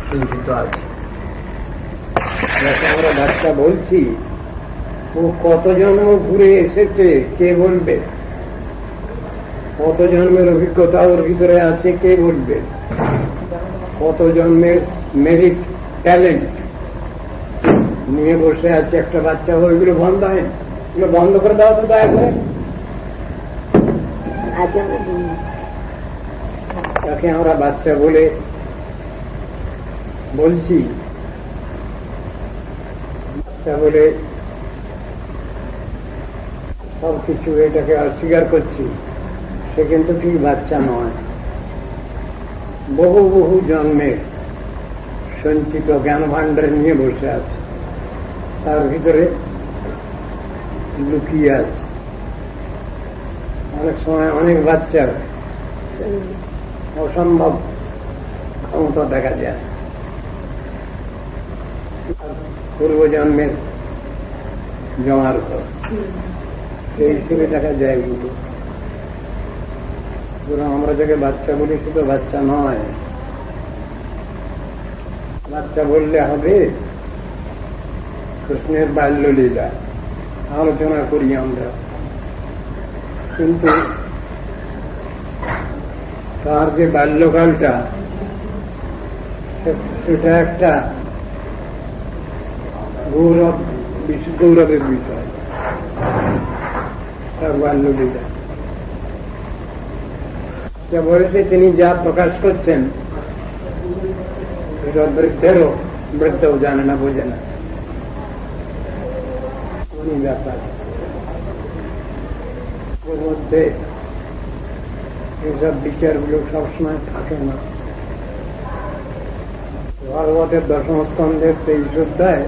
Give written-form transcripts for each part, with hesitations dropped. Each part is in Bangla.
চিন্তিত আছে। যাকে আমরা বাচ্চা বলছি, ও কত জন্ম ঘুরে এসেছে কে বলবে? কত জন্মের অভিজ্ঞতা ওর ভিতরে আছে কে বলবে? কত জন্মের মেরিট ট্যালেন্ট নিয়ে বসে আছে একটা বাচ্চা। ওইগুলো বন্ধ হয়, এগুলো বন্ধ করে দেওয়া তো দয়া করে। তাকে আমরা বাচ্চা বলে বলছি, বাচ্চা বলে সবকিছু এটাকে অস্বীকার করছি, সে কিন্তু ঠিক বাচ্চা নয়। বহু বহু জন্মের সঞ্চিত জ্ঞান ভাণ্ডার নিয়ে বসে আছে, তার ভিতরে লুকিয়ে আছে। অনেক সময় অনেক বাচ্চার অসম্ভব ক্ষমতা দেখা যায়, পূর্বজন্মের জমার ঘর সেই হিসেবে দেখা যায়। কিন্তু আমরা যাকে বাচ্চা বলি সে তো বাচ্চা নয়। বাচ্চা বললে হবে কৃষ্ণের বাল্যলীলা আলোচনা করি আমরা, কিন্তু তার যে বাল্যকালটা সেটা একটা গৌরবের বিষয়। তার বাল্যলীলা যা বলেছে, তিনি যা প্রকাশ করছেন বৃদ্ধেরও বৃদ্ধও জানে না, বোঝে না ব্যাপার। ওর মধ্যে এইসব বিচারগুলো সবসময় থাকে না। ভাগবতের দশম স্কন্ধের 23 অধ্যায়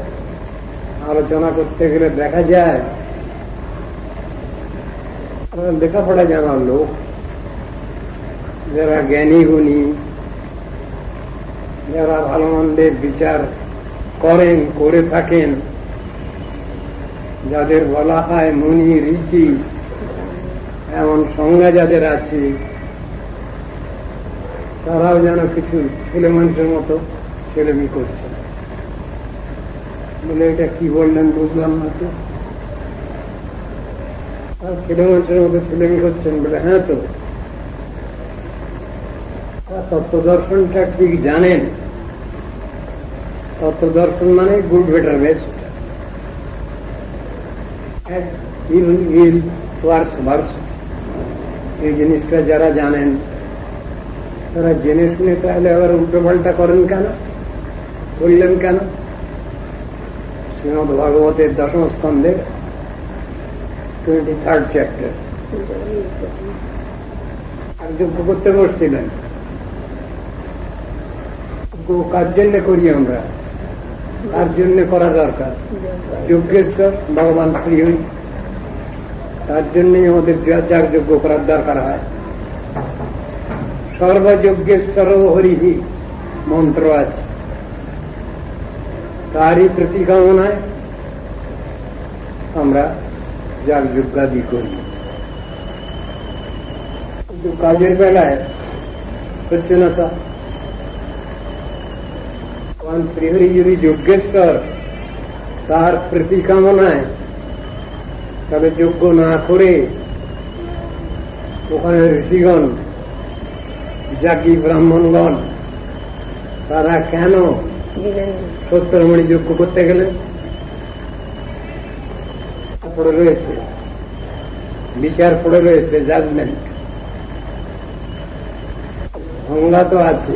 আলোচনা করতে গেলে দেখা যায় লেখাপড়া জানার লোক, যারা জ্ঞানী গুণী, যারা ভালো মন্দের বিচার করেন, করে থাকেন, যাদের বলা হয় মুনি ঋষি, এমন সংজ্ঞা যাদের আছে, তারাও যেন কিছু ছেলে মানুষের মতো ছেলেমি করছে। বলে এটা কি বললেন বুঝলাম না তো। ছেলে মানুষের মতো ছেলেমি করছেন বলে, হ্যাঁ তো তত্ত্ব দর্শনটা ঠিক জানেন। তত্ত্ব দর্শন মানে গুড বেটার বেস্ট, এই জিনিসটা যারা জানেন তারা জেনে শুনে তাহলে আবার উল্টো পাল্টা করেন কেন, বললেন কেন? শ্রীমদ ভাগবতের দশম স্কন্ধের 23rd চ্যাপ্টার। আর যজ্ঞ করতে বসছিলেন, কার জন্য করি আমরা? কার জন্য করা দরকার? যজ্ঞেশ্বর ভগবান শ্রীহরি, তার জন্যই আমাদের যার যজ্ঞ করার দরকার হয়। সর্বযজ্ঞেশ্বর হরিহি মন্ত্র আছে, তারই প্রতিকামনায় আমরা যার যজ্ঞাদি করি। কিন্তু কাজের বেলায় হচ্ছে না তা। শ্রীহরি যদি যজ্ঞেশ্বর, তার প্রতিকামনায়, তাহলে যজ্ঞ না করে ওখানে ঋষিগণ, যাজ্ঞী ব্রাহ্মণগণ, তারা কেন 70 মণি যজ্ঞ করতে গেলেন? পড়ে রয়েছে, বিচার পড়ে রয়েছে, জাজমেন্ট সংজ্ঞা তো আছে।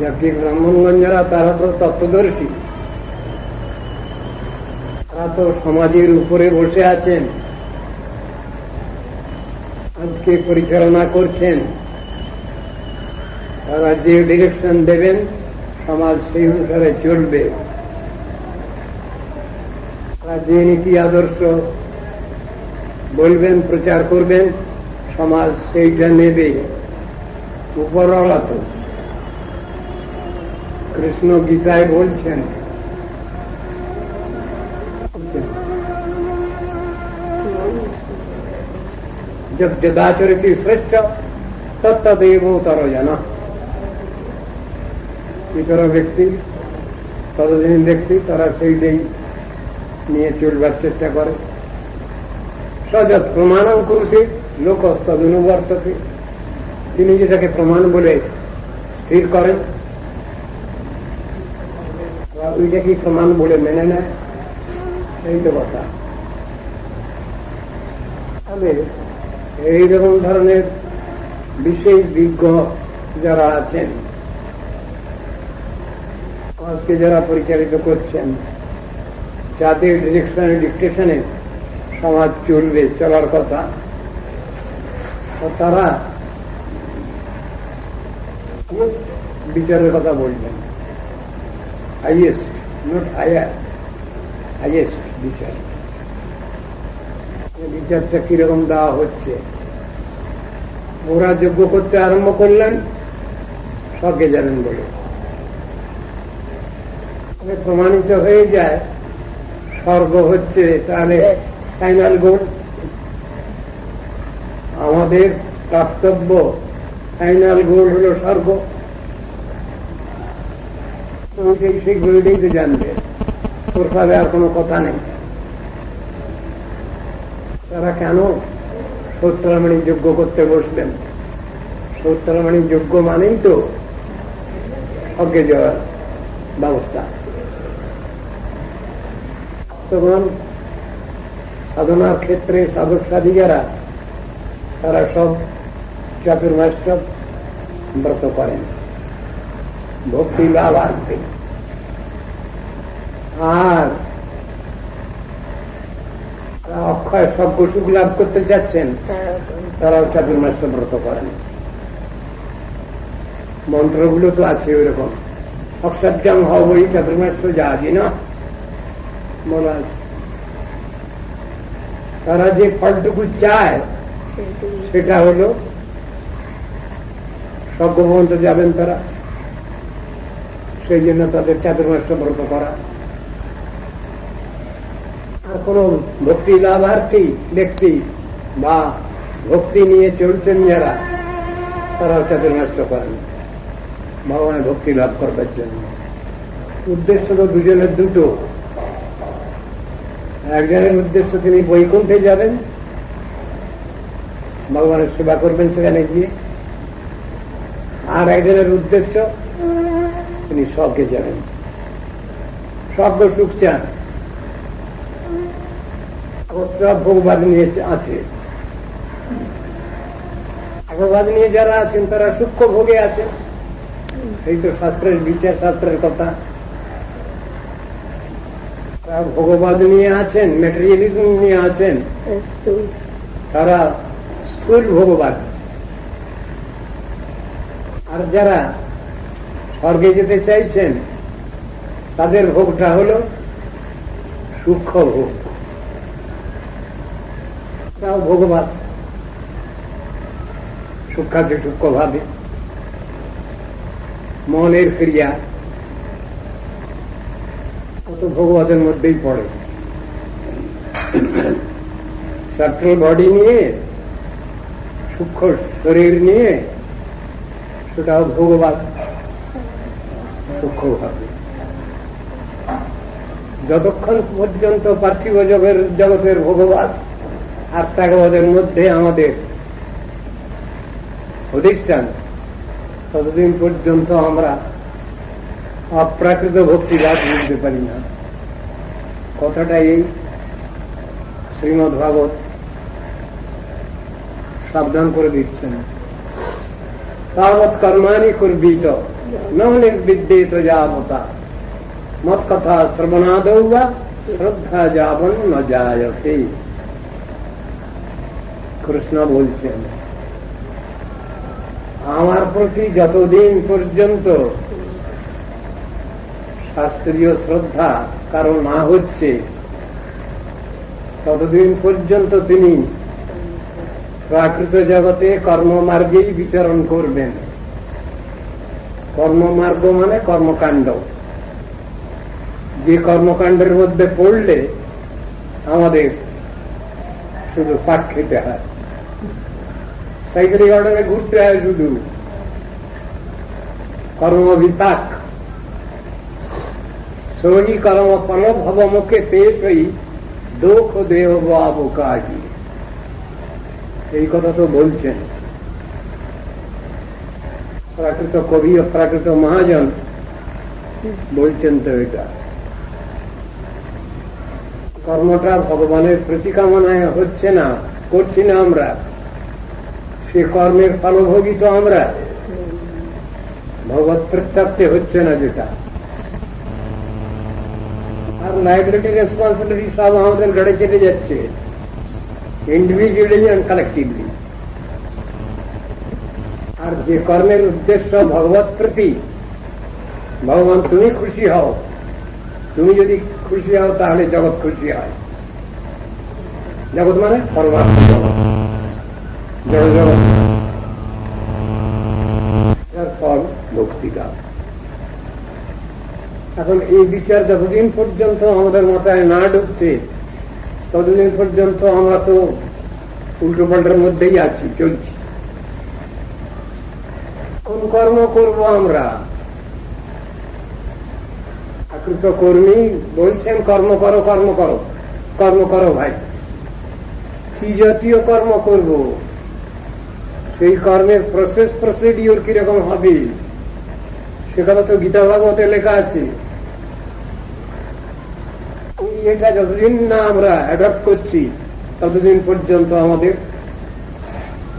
যাজ্ঞী ব্রাহ্মণগণ যারা, তারা তো তত্ত্বদর্শী, তারা তো সমাজের উপরে বসে আছেন, আজকে পরিচালনা করছেন। তারা যে ডিরেকশন দেবেন সমাজ সেই অনুসারে চলবে। তারা যে নীতি আদর্শ বলবেন, প্রচার করবেন, সমাজ সেইটা নেবে। উপরওয়ালা তো কৃষ্ণ গীতায় বলছেন, जब जदाचरित श्रेष्ठ तत्तदेव तरो जना। ইতর ব্যক্তি ততদিন ব্যক্তি তারা সেইটাই নিয়ে চলবার চেষ্টা করে। সযৎ প্রমাণও করছে লোকস্তদনুবর্ততে, তিনি যেটাকে প্রমাণ বলে স্থির করেন ওইটাকে প্রমাণ বলে মেনে নেয়, এই তো কথা। তবে এইরকম ধরনের বিশেষ বিজ্ঞ যারা আছেন, আজকে যারা পরিচালিত করছেন, যাদের ডিকটেশনে সমাজ চলবে, চলার কথা, তারা বিচারের কথা বলবেন। হাইয়েস্ট, নট হায়ার, হাইয়েস্ট বিচার। বিচারটা কিরকম দেওয়া হচ্ছে, ওরা যোগ্য করতে আরম্ভ করলেন সবকে জানেন বলে প্রমাণিত হয়ে যায় স্বর্গ হচ্ছে তাহলে ফাইনাল গোল। আমাদের কর্তব্য ফাইনাল গোল হলো স্বর্গ। সেগুলোই তো জানবে, তোর সাথে আর কোনো কথা নেই। তারা কেন সত্তরমাণি যোগ্য করতে বসলেন? সত্তরমাণি যোগ্য মানেই তো অজ্ঞে যাওয়ার ব্যবস্থা। তখন সাধনার ক্ষেত্রে সাধক সাধিকারা তারা সব চাতুর্মাস্য ব্রত করেন ভক্তি লাভার্থে, আর অক্ষয় সজ্ঞ সুখ লাভ করতে চাচ্ছেন তারাও চাতুর্মাস্য ব্রত করেন। মন্ত্রগুলো তো আছে ওইরকম, অক্ষাজ্ঞাং হবই চাতুর্মাস্য যাবি না বলা আছে। তারা যে ফলটুকু চায় সেটা হলো সজ্ঞ পর্যন্ত যাবেন তারা, সেই জন্য তাদের চাতুর্মাস্য ব্রত করা। আর কোন ভক্তি লাভার্থী ব্যক্তি বা ভক্তি নিয়ে চলছেন যারা, তারাও চাতুর্মাস্য করেন ভগবানের ভক্তি লাভ করবার জন্য। উদ্দেশ্য তো দুজনের দুটো। একজনের উদ্দেশ্য তিনি বৈকুণ্ঠে যাবেন, ভগবানের সেবা করবেন সেখানে গিয়ে, আর একজনের উদ্দেশ্য তিনি স্বর্গে যাবেন, স্বর্গ সুখ চান। সব ভোগবাদ নিয়ে আছে, ভোগবাদ নিয়ে যারা আছেন তারা সূক্ষ্ম ভোগে আছেন। এই তো শাস্ত্রের বিচার, শাস্ত্রের কথা। ভোগবাদ নিয়ে আছেন, ম্যাটেরিয়ালিজম নিয়ে আছেন, তারা স্থূল ভোগবাদ। আর যারা স্বর্গে যেতে চাইছেন তাদের ভোগটা হল সূক্ষ্ম ভোগ, তাও ভোগবাদ, সূক্ষ্মাতে সূক্ষ্ম ভাবে মনের ক্রিয়া, কত ভগবানের মধ্যেই পড়ে। সাটল বডি নিয়ে, সূক্ষ্ম শরীর নিয়ে, সেটাও ভগবান সূক্ষ্মভাবে। যতক্ষণ পর্যন্ত পার্থিব জগতের ভগবান আর ত্যাগবাদের মধ্যে আমাদের অধিষ্ঠান, ততদিন পর্যন্ত আমরা অপ্রাকৃত ভক্তি লাভ বুঝতে পারি না। কথাটা এই শ্রীমদ্ ভাগবত সাবধান করে দিচ্ছেন। তাবৎ কর্মাণি কুর্বীত ন নির্বিদ্যেত যাবতা মত কথা শ্রবণাদৌ বা শ্রদ্ধা যাবন ন জায়তে। কৃষ্ণ বলছেন, আমার প্রতি যতদিন পর্যন্ত শাস্ত্রীয় শ্রদ্ধা কারণ না হচ্ছে, ততদিন পর্যন্ত তিনি প্রাকৃত জগতে কর্মমার্গেই বিচরণ করবেন। কর্মমার্গ মানে কর্মকাণ্ড। যে কর্মকাণ্ডের মধ্যে পড়লে আমাদের শুধু পাট খেতে হয়, সাইকেল গার্ডেনে ঘুরতে হয়, শুধু কর্মবিপাক सोही कर्म फल भव मुखे पेश हई दुख देह बाबू काजी। এই কথা তো বলছেন প্রাকৃত কবি ও প্রাকৃত মহাজন বলছেন। তো এটা কর্মটা ভগবানের প্রতিকামনায় হচ্ছে না, করছি না আমরা, সে কর্মের ফলভোগী তো আমরা, ভগবত প্রস্তাবতে হচ্ছে না যেটা। আর লাইবিলিটি রেসপন্সিবিলিটি সব আমাদের ঘাড়ে চেপে যাচ্ছে, ইন্ডিভিজুয়ালি এন্ড কালেক্টিভলি। আর যে কর্মের উদ্দেশ্য ভগবত প্রতি, ভগবান তুমি খুশি হও, তুমি যদি খুশি হও তাহলে জগৎ খুশি হয়। জগৎ মানে পরমাত্মা জগৎ, জড় জগৎ, এর ফল মুক্তিলাভ। এখন এই বিচার যতদিন পর্যন্ত আমাদের মাথায় না ঢুকছে ততদিন পর্যন্ত আমরা তো উল্টো পাল্টার মধ্যেই আছি, চলছি। কোন কর্ম করব আমরা? আকৃত কর্মী বলছেন কর্ম করো, কর্ম করো, কর্ম করো ভাই। কি জাতীয় কর্ম করব? সেই কর্মের প্রসিডিওর কিরকম হবে সে কথা তো গীতা ভাগবতে লেখা আছে। এটা যতদিন না আমরা অ্যাডপ্ট করছি ততদিন পর্যন্ত আমাদের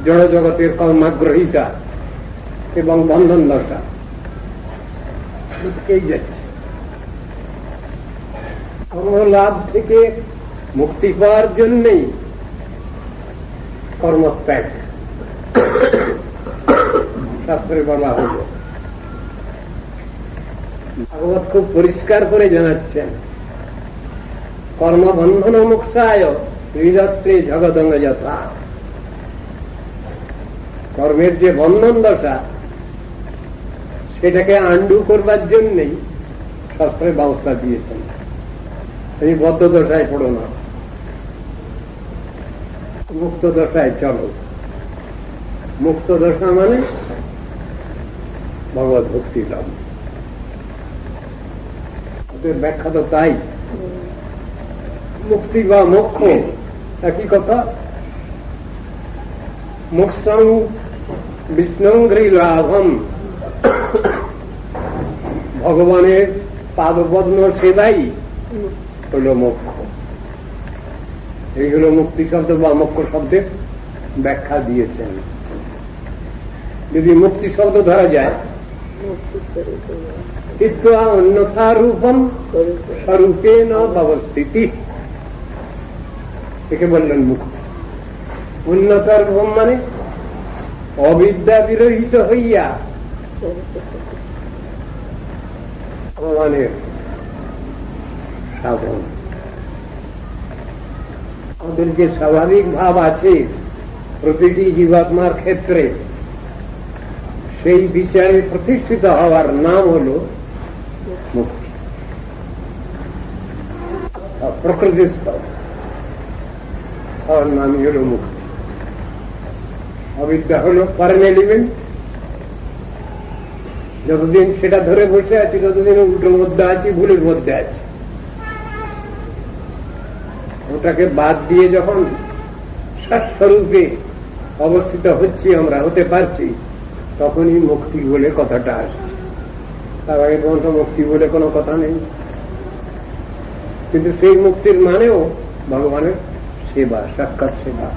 জড় জগতের কর্মাগ্রহিতা এবং বন্ধন দশা যাচ্ছে। কর্মলাভ থেকে মুক্তি পাওয়ার জন্যই কর্মত্যাগ শাস্ত্রে বলা হল। ভাগবত খুব পরিষ্কার করে জানাচ্ছেন, কর্মবন্ধন মুক্তায় হৃদত্রে জগদঙ্গ যথা। কর্মের যে বন্ধন দশা সেটাকে আন্ডু করবার জন্যই শাস্ত্রে ব্যবস্থা দিয়েছেন। এই বদ্ধ দশায় পড়ো না, মুক্ত দশায় চলো। মুক্ত দশা মানে ভগবত ভক্তি লাভ। ওদের ব্যাখ্যা তো তাই। মুক্তি বা মোক্ষ একই কথা। মোক্ষং বিষ্ণুঘ্রি লাভম, ভগবানের পাদপদ্ম সেবাই হল মোক্ষ। এই হল মুক্তি শব্দ বা মোক্ষ শব্দের ব্যাখ্যা দিয়েছেন। যদি মুক্তি শব্দ ধরা যায়, চিত্তা অন্যথা রূপম স্বরূপে নবস্থিতি, একে বললেন মুক্তি। উন্নতার রূপম মানে অবিদ্যা বিরহিত হইয়া ভগবানের সাধন। আমাদের যে স্বাভাবিক ভাব আছে প্রতিটি জীবাত্মার ক্ষেত্রে, সেই বিচারে প্রতিষ্ঠিত হওয়ার নাম হল মুক্তি। প্রকৃতিস্থ হওয়ার নামই হল মুক্তি। অবিদ্যা হল ফরেন এলিমেন্ট। যতদিন সেটা ধরে বসে আছি ততদিন উল্টোর মধ্যে আছি, ভুলের মধ্যে আছি। ওটাকে বাদ দিয়ে যখন স্বস্বরূপে অবস্থিত হচ্ছি, আমরা হতে পারছি, তখনই মুক্তি বলে কথাটা আসছে। তার আগে পর্যন্ত মুক্তি বলে কোনো কথা নেই। কিন্তু সেই মুক্তির মানেও ভগবানের সেবা, সাক্ষাৎ সেবা,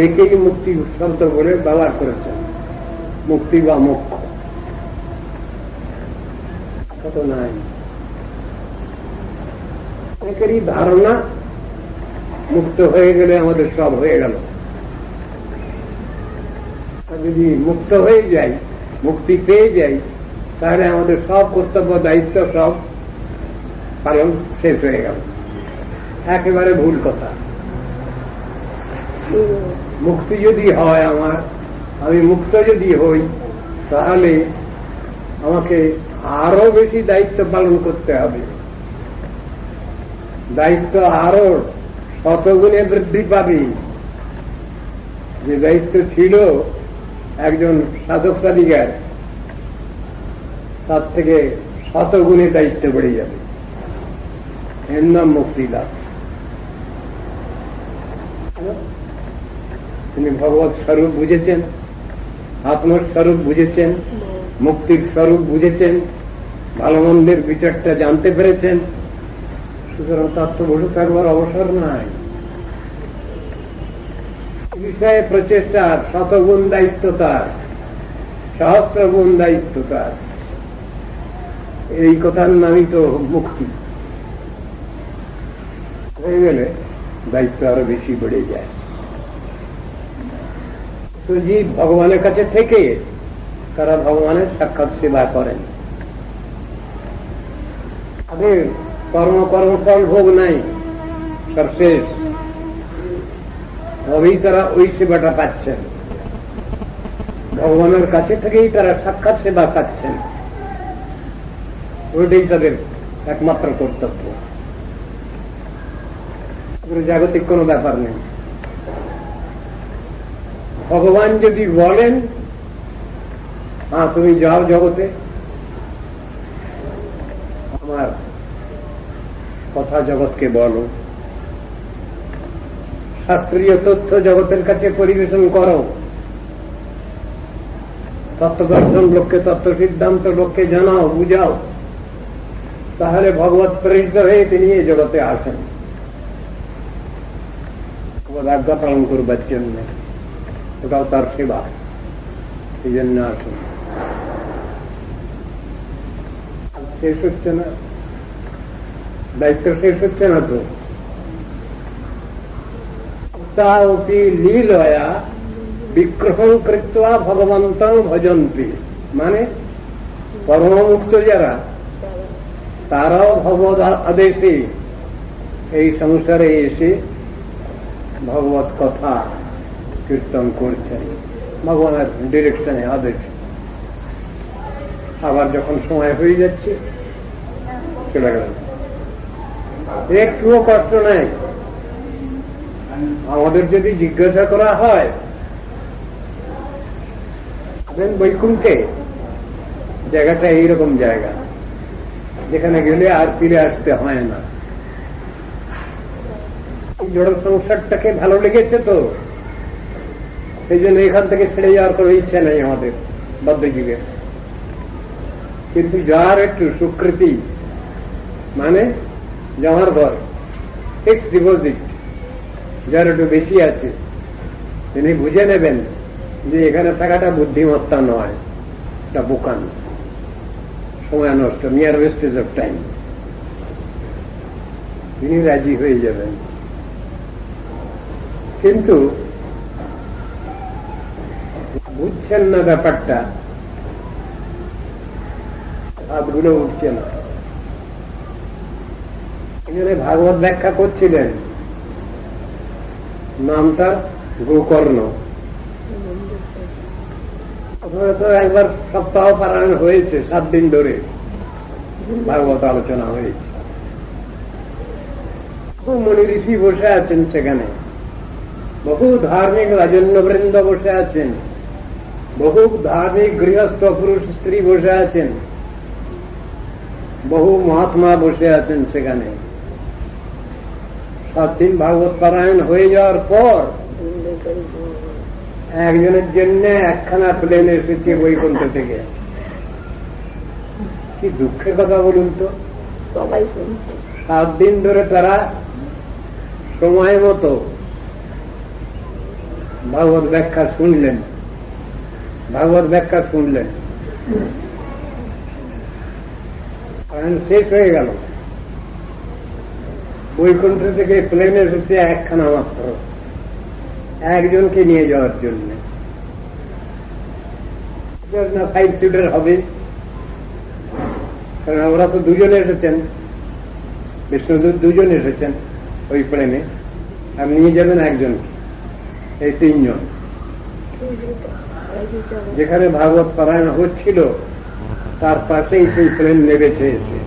একেই মুক্তি শব্দ বলে ব্যবহার করেছেন। মুক্তি বা মোক্ষ কত নাই, একেরই ধারণা মুক্ত হয়ে গেলে আমাদের সব হয়ে গেল। যদি মুক্ত হয়ে যাই, মুক্তি পেয়ে যাই, তাহলে আমাদের সব কর্তব্য দায়িত্ব সব পালন শেষ হয়ে গেল। একেবারে ভুল কথা। মুক্তি যদি হয় আমার, আমি মুক্ত যদি হই, তাহলে আমাকে আরো বেশি দায়িত্ব পালন করতে হবে। দায়িত্ব আরো শতগুণে বৃদ্ধি পাবে। যে দায়িত্ব ছিল একজন সাধক সাধিকার, তার থেকে শতগুণে দায়িত্ব বেড়ে যাবে। এর নাম মুক্তি লাভ। তিনি ভগবত স্বরূপ বুঝেছেন, আত্মস্বরূপ বুঝেছেন, মুক্তির স্বরূপ বুঝেছেন, ভালো মন্দের বিচারটা জানতে পেরেছেন। সুতরাং তার তো বসে থাকবার অবসর নাই। বিষয়ে প্রচেষ্টার শতগুণ দায়িত্ব তার, সহস্রগুণ দায়িত্ব তার। এই কথার নামই তো মুক্তি। হয়ে গেলে দায়িত্ব আরো বেশি বেড়ে যায়। তো জীব ভগবানের কাছে থেকে তারা ভগবানের সাক্ষাৎ সেবা করেন। তাদের কর্মফল ভোগ নাই, সব শেষ। তবেই তারা ওই সেবাটা পাচ্ছেন, ভগবানের কাছে থেকেই তারা সাক্ষাৎ সেবা পাচ্ছেন। ওইটাই তাদের একমাত্র কর্তব্য। জাগতিক কোনো ব্যাপার নেই। ভগবান যদি বলেন তুমি যাও জগতে, আমার কথা জগৎকে বলো, শাস্ত্রীয় তথ্য জগতের কাছে পরিবেশন করো, তত্ত্বদর্শন লোককে, তত্ত্ব সিদ্ধান্ত লোককে জানাও, বুঝাও, তাহলে ভগবত প্রেরিত হয়ে তিনি এই জগতে আসেন আজ্ঞা পালন করবার জন্য। ওটাও তার সেবা, এই জন্য আসেন। শেষ হচ্ছে না, দায়িত্ব শেষ হচ্ছে না তো। তাপি লীলয়া বিগ্রহং কৃত্বা ভগবন্তং ভজন্তি, মানে পরমমুক্ত যারা, তারাও ভগবত আদেশে এই সংসারে এসে ভগবত কথা কীর্তন করছেন, ভগবানের ডিরেকশনে, আদেশ। আবার যখন সময় হয়ে যাচ্ছে চলে গেল, একটুও কষ্ট নাই। আমাদের যদি জিজ্ঞাসা করা হয় বৈকুণ্ঠে, জায়গাটা এইরকম জায়গা যেখানে গেলে আর ফিরে আসতে হয় না। জড় সংসারটাকে ভালো লেগেছে তো, সেই জন্য এখান থেকে ছেড়ে যাওয়ার কোনো ইচ্ছা নেই আমাদের বদ্ধযুগে। কিন্তু যার একটু সুকৃতি, মানে জমার ঘর, ফিক্সড ডিপোজিট যার একটু বেশি আছে, তিনি বুঝে নেবেন যে এখানে থাকাটা বুদ্ধিমত্তা নয়, এটা বোকান, সময় নষ্ট, নিয়ার ওয়েস্টেজ অফ টাইম। তিনি রাজি হয়ে যাবেন। কিন্তু বুঝছেন না ব্যাপারটা, হাতগুলো উঠছে না। এখানে ভাগবত ব্যাখ্যা করছিলেন, নাম তার গোকর্ণ। তো একবার সপ্তাহ পারায়ণ হয়েছে, 7 দিন ধরে ভাগবত আলোচনা হয়েছে। বহু মুনি ঋষি বসে আছেন সেখানে, বহু ধার্মিক রাজন্যবৃন্দ বসে আছেন, বহু ধার্মিক গৃহস্থ পুরুষ স্ত্রী বসে আছেন, বহু মহাত্মা বসে আছেন সেখানে। 7 দিন ভাগবত পারায়ণ হয়ে যাওয়ার পর একজনের জন্য একখানা প্লেন এসেছে বৈকুণ্ঠ থেকে। কি দুঃখের কথা বলুন তো। 7 দিন ধরে তারা সময় মতো ভাগবত ব্যাখ্যা শুনলেন, শেষ হয়ে গেল। বৈকুণ্ঠ থেকে প্লেন এসেছে একখানা মাত্র, একজনকে নিয়ে যাওয়ার জন্য। 5 সিটার হবে, কারণ ওরা তো 2 জন এসেছেন, বিষ্ণুদূত 2 জন এসেছেন ওই প্লেনে, আর নিয়ে যাবেন একজনকে, এই 3 জন। যেখানে ভাগবত পারায়ণ হচ্ছিল তার পাশেই সেই প্লেন নেমেছে এসে।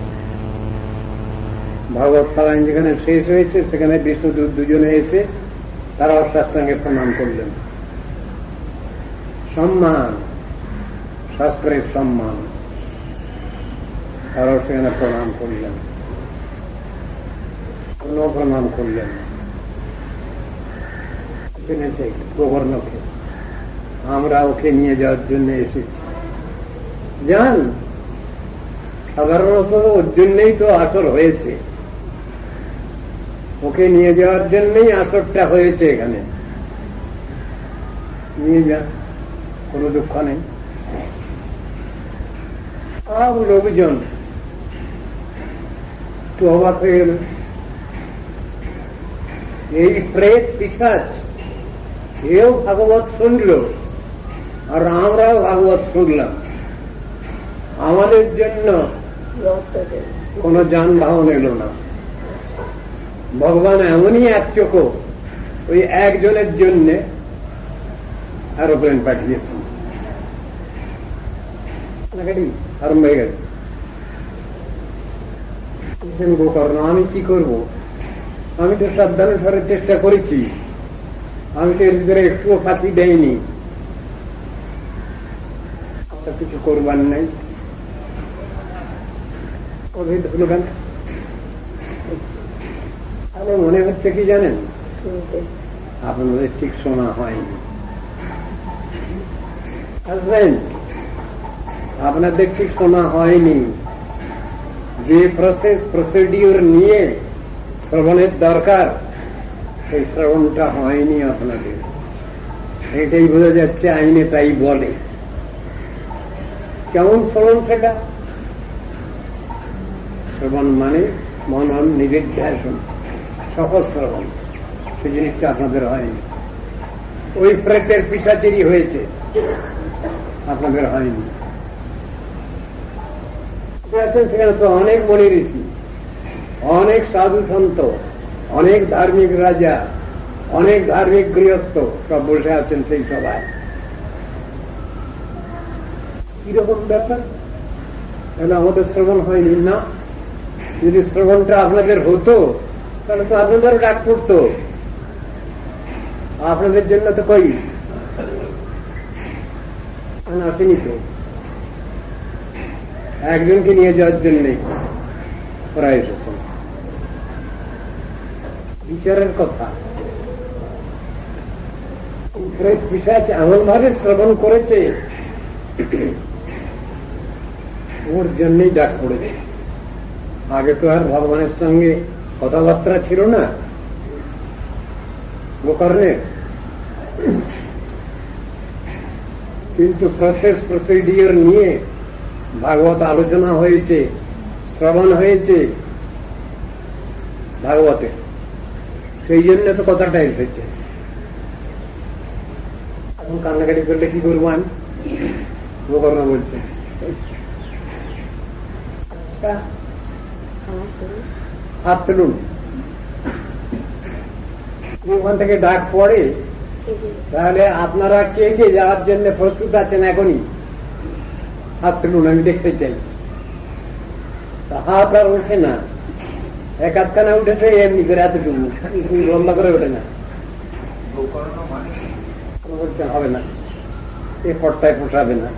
ভাগবত পারায়ণ যেখানে শেষ হয়েছে সেখানে বিষ্ণুদূত 2 জনে এসে তারা শাস্ত্রাঙ্গে প্রণাম করলেন। সম্মান, শাস্ত্রের সম্মান, তারাও সেখানে প্রণাম করলেন। কোনো প্রণাম করলেন গোবর্ণকে, আমরা ওকে নিয়ে যাওয়ার জন্য এসেছি। যান, সাধারণত ওর জন্যই তো আসর হয়েছে, ওকে নিয়ে যাওয়ার জন্যই আসরটা হয়েছে এখানে, নিয়ে যান, কোনো দুঃখ নেই। আর লোকজন একটু অবাক হয়ে গেল, এই প্রেত পিশাচ এও ভাগবত শুনল আর আমরাও ভাগবত শুনলাম, আমাদের জন্য কোন যানবাহন এলো না। ভগবান এমনই এক চোখ ওই একজনের জন্য এরোপ্লেন পাঠিয়েছেন, আরম্ভ হয়ে গেছে। গোকর্ণ, আমি কি করব? আমি তো সাবধানে ধরার চেষ্টা করেছি, আমি তো এর ভিতরে একটুও ফাঁকি দেয়নি, কিছু করবার নাই। আমার মনে হচ্ছে কি জানেন, আপনাদের ঠিক শোনা হয়নি। আসবেন, আপনাদের ঠিক শোনা হয়নি। যে প্রসিডিউর নিয়ে শ্রবণের দরকার, সেই শ্রবণটা হয়নি আপনাদের। এটাই বোঝা যাচ্ছে আইনে তাই বলে। কেমন শ্রবণ সেটা? শ্রবণ মানে মনন নিদিধ্যাসন, সহজ শ্রবণ। সে জিনিসটা আপনাদের হয়নি। ওই প্রেতের পিশাচেরই হয়েছে, আপনাদের হয়নি। সেখানে তো অনেক মনি ঋষি, অনেক সাধু সন্ত, অনেক ধার্মিক রাজা, অনেক ধার্মিক গৃহস্থ সব বসে আছেন সেই সভায়। কিরকম ব্যাপার? তাহলে আমাদের শ্রবণ হয়নি না? যদি শ্রবণটা আপনাদের হতো তাহলে তো আপনাদেরও ডাক পড়তো। আপনাদের জন্য তো কই আসেনি, তো একজনকে নিয়ে যাওয়ার জন্যই ওরা এসেছেন। বিচারের কথা, পিশাচ এমন ভাবে শ্রবণ করেছে, ওর জন্যই ডাক পড়েছে। আগে তো আর ভগবানের সঙ্গে কথাবার্তা ছিল না গোকর্ণের, কিন্তু প্রসিডিওর নিয়ে ভাগবত আলোচনা হয়েছে, শ্রবণ হয়েছে ভাগবতে, সেই জন্য তো কথাটা এসেছে। এখন কান্নাকাটি করলে কি করবো আমি? গোকর্ণ বলছে, হাত তুলুন। ওখান থেকে ডাক পড়ে, তাহলে আপনারা কে কে যাওয়ার জন্য প্রস্তুত আছেন এখনই? হাত তুলুন, আমি দেখতে চাই। হাত আর ওঠে না, এক হাতখানা উঠেছে এমনি করে, এতটুকু লম্বা করে ওঠে না। বলছেন হবে না, এ পট্টায় পোষাবে না।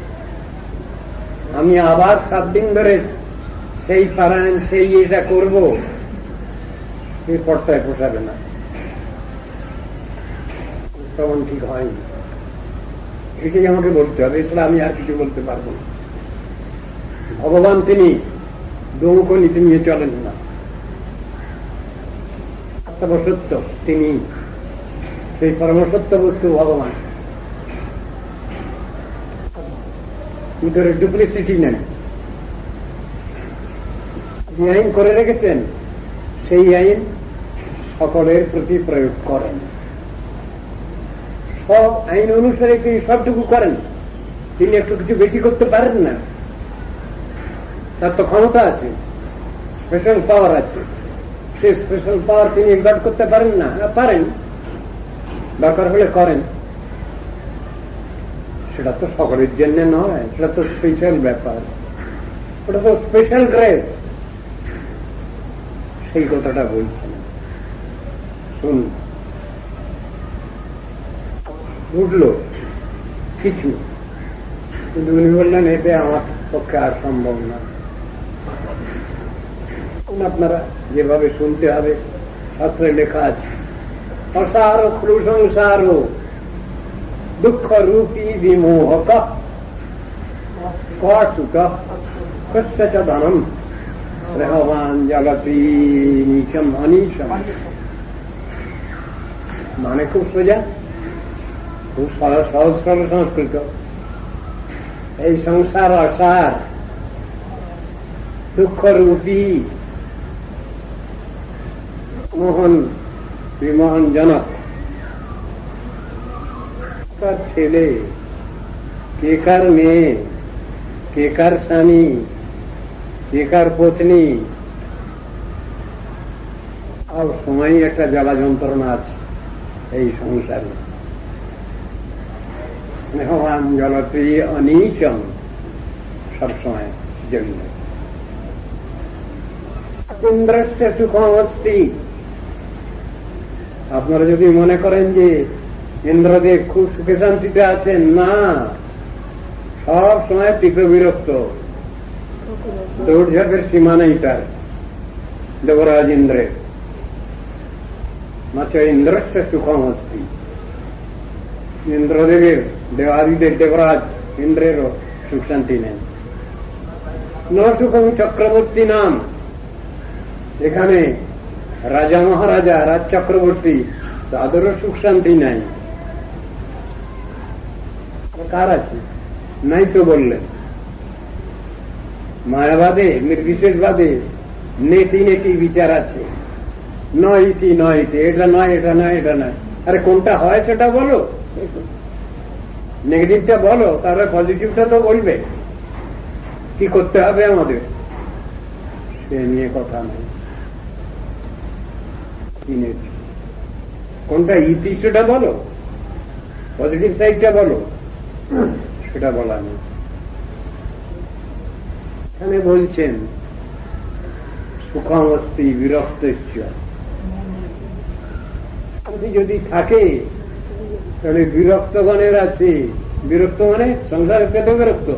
আমি আবার 7 দিন ধরে সেই পারায়ণ, সেই এটা করবো, এই পট্টায় পোষাবে না। শ্রবণ ঠিক হয়নি, এটাই আমাকে বলতে হবে, এছাড়া আমি আর কিছু বলতে পারবো না। ভগবান তিনি দৌক নীতি নিয়ে চলেন না, সত্য তিনি, সেই পরমসত্য বস্তু ভগবান। ভিতরে ডুপ্লিসিটি নেই। যে আইন করে রেখেছেন সেই আইন সকলের প্রতি প্রয়োগ করেন, সব আইন অনুসারে তিনি সবটুকু করেন। তিনি একটু কিছু বেশি করতে পারেন না, তার তো ক্ষমতা আছে, স্পেশাল পাওয়ার আছে। সেই স্পেশাল পাওয়ার তিনি এক্সার্ট করতে পারেন না? পারেন, দরকার হলে করেন। সেটা তো সকলের জন্য নয়, সেটা তো স্পেশাল ব্যাপার, ওটা তো স্পেশাল গ্রেস। সেই কথাটা বলছেন, শুন। উঠলো কিছু, কিন্তু উনি বললেন এতে আমার পক্ষে আর সম্ভব না। আপনারা যেভাবে শুনতে হবে শাস্ত্রে লেখা আছে, অসার খলু সংসার দুঃখ রূপী বিমোহক সুখ কস্য চ ধনম শ্রেহবান জগতি নিচম অনিচম। মানে খুব সোজা, খুব সহজ সরল সংস্কৃত। এই সংসার অসার, দুঃখরূপী, মোহন বিমোহনজনক। কার ছেলে, কে কার মেয়ে, কে কার স্বামী, কে কার পত্নী, আর সময় একটা জ্বালা যন্ত্রণা আছে এই সংসারে। স্নেহবান জলতি অনিচম, সবসময় জড়িত। ইন্দ্রস্য সুখমস্তি। আপনারা যদি মনে করেন যে ইন্দ্রদেব খুব সুখে শান্তিতে আছেন, না, সব সময় তীব্র বিরক্ত, দৌড়ঝাঁপের সীমা নেই তার, দেবরাজ ইন্দ্রের। মাত্র ইন্দ্রস্য সুখমস্তি। ইন্দ্রদেবের, দেবাদিদেব দেবরাজ ইন্দ্রেরও সুখ শান্তি নেই। ন সুখম চক্রবর্তী নাম। এখানে রাজা মহারাজা, রাজ চক্রবর্তী, তাদেরও সুখ শান্তি নাই। কার আছে? নাই তো বললেন। মায়াবাদে, নির্বিশেষবাদে নেতি নেতি বিচার আছে। নয় ইতি, নয় ইতি, এটা নয়, এটা নয়, এটা নয়। আরে কোনটা হয় সেটা বলো, নেগেটিভটা বলো, তাহলে পজিটিভটা তো বলবে। কি করতে হবে আমাদের, সে নিয়ে কথা নেই। কোনটা ইতি সেটা বলো, পজিটিভ সাইডটা বলো, সেটা বলা নেই। এখানে বলছেন সুখমস্তি বিরক্ত। যদি থাকে তাহলে বিরক্তগণের আছে। বিরক্ত মানে সংসারে পেতে বিরক্ত,